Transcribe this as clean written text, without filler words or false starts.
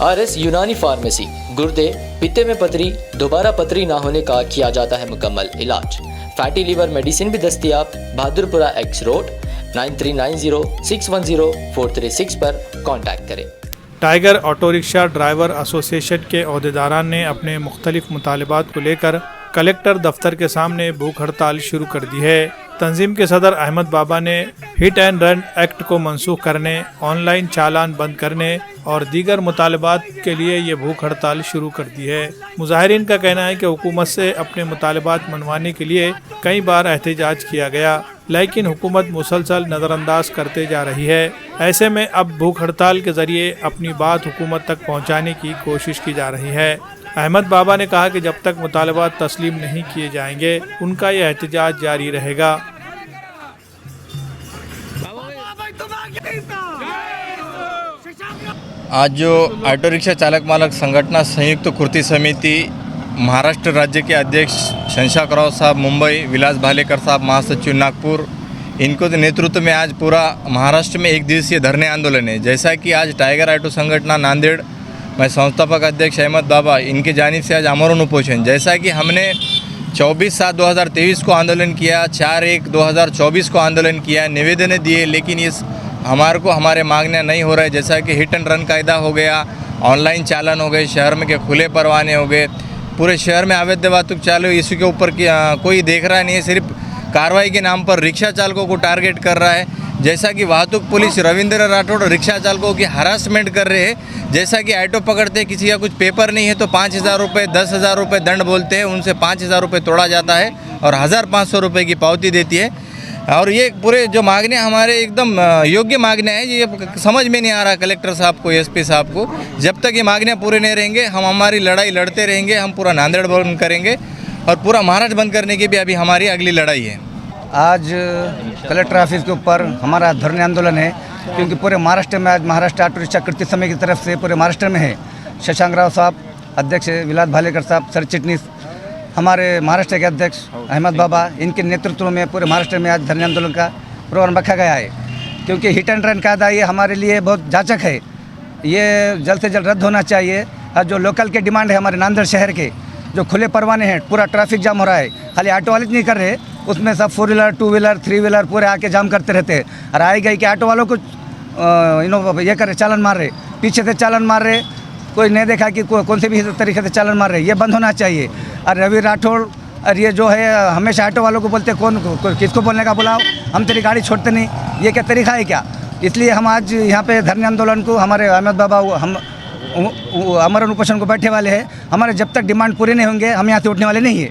RS यूनानी pharmacy, गुर्दे, पित्ते में पथरी, दोबारा पथरी ना होने का किया जाता है मुकम्मल इलाज। फैटी लीवर मेडिसिन भी दस्तयाब। बहादुरपुरा X रोड 9390610436 पर कांटेक्ट करें। Tiger auto rickshaw driver association के अहदेदारान ने अपने मुख्तलिफ मुतालबात को लेकर कलेक्टर दफ्तर के सामने भूख हड़ताल शुरू कर दी है। तंजीम के सदर अहमद बाबा ने हिट एंड रन एक्ट को मनसूख करने, ऑनलाइन चालान बंद करने और दीगर मुतालबात के लिए ये भूख हड़ताल शुरू कर दी है। मुजाहिरीन का कहना है कि हुकूमत से अपने मुतालबात मनवाने के लिए कई बार एहतजाज किया गया, लेकिन हुकूमत मुसलसल नज़रअंदाज करते जा रही है। ऐसे में अब भूख हड़ताल के जरिए अपनी बात हुकूमत तक पहुँचाने की कोशिश की जा रही है। अहमद बाबा ने कहा कि जब तक मुतालबात तस्लीम नहीं किए जाएंगे उनका यह एहतजाज जारी रहेगा। आज जो ऑटो रिक्शा चालक मालक संगठना संयुक्त कृति समिति महाराष्ट्र राज्य के अध्यक्ष शंशाकराव साहब मुंबई, विलास भालेकर साहब महासचिव नागपुर, इनको नेतृत्व में आज पूरा महाराष्ट्र में एक दिवसीय धरने आंदोलन है। जैसा कि आज टाइगर ऑटो संगठना नांदेड़, मैं संस्थापक अध्यक्ष अहमद बाबा, इनके जानिब से आज आमरण उपोषण, जैसा कि हमने 24/7/2023 को आंदोलन किया, 4/1/2024 को आंदोलन किया, निवेदन दिए, लेकिन इस हमारे मांगने नहीं हो रहा है। जैसा कि हिट एंड रन कायदा हो गया, ऑनलाइन चालान हो गए, शहर में के खुले परवाने हो गए, पूरे शहर में अवैध वाहतुक चालू, इसी के ऊपर कोई देख रहा नहीं है, सिर्फ कार्रवाई के नाम पर रिक्शा चालकों को टारगेट कर रहा है। जैसा कि वाहतुक पुलिस रविंद्र राठौड़ रिक्शा चालकों की हरासमेंट कर रहे हैं। जैसा कि ऑटो पकड़ते किसी का कुछ पेपर नहीं है तो 5,000 रुपये 10,000 रुपये दंड बोलते हैं, उनसे 5,000 रुपये तोड़ा जाता है और 1,500 रुपये की पावती देती है। और ये पूरे जो मांगने हमारे एकदम योग्य मांगने हैं, ये समझ में नहीं आ रहा कलेक्टर साहब को, SP साहब को। जब तक ये मांगने पूरे नहीं रहेंगे हम हमारी लड़ाई लड़ते रहेंगे। हम पूरा नांदेड़ बंद करेंगे और पूरा महाराष्ट्र बंद करने की भी अभी हमारी अगली लड़ाई है। आज कलेक्टर ऑफिस के ऊपर हमारा धरने आंदोलन है, क्योंकि पूरे महाराष्ट्र में आज महाराष्ट्र ऑटो रिक्शा कृति समिति की तरफ से पूरे महाराष्ट्र में है। शशांकराव साहब अध्यक्ष, विलास भालेकर साहब सर चिटनीस, हमारे महाराष्ट्र के अध्यक्ष अहमद बाबा, इनके नेतृत्व में पूरे महाराष्ट्र में आज धरने आंदोलन का प्रोग्राम रखा गया है। क्योंकि हिट एंड रन कायदा ये हमारे लिए बहुत जाचक है, ये जल्द से जल्द रद्द होना चाहिए। और जो लोकल के डिमांड है हमारे नांदेड़ शहर के, जो खुले परवाने हैं, पूरा ट्रैफिक जाम हो रहा है, खाली ऑटो वाले नहीं कर रहे, उसमें सब 4 व्हीलर 2 व्हीलर 3 व्हीलर पूरे आके जाम करते रहते हैं। और आए गए कि ऑटो वालों को ये करे चालान मार रहे, पीछे से चालान मार रहे, कोई नहीं देखा कि कौन से भी तरीके से चालान मार रहे, ये बंद होना चाहिए। और रवि राठौड़ और ये जो है हमेशा ऑटो वालों को बोलते किसको बोलने का बुलाओ, हम तेरी गाड़ी छोड़ते नहीं, ये क्या तरीका है क्या? इसलिए हम आज यहाँ पे धरने आंदोलन को हमारे अहमद बाबा हम आमरण उपोषण को बैठे वाले हैं। हमारे जब तक डिमांड पूरे नहीं होंगे हम यहाँ से उठने वाले नहीं है।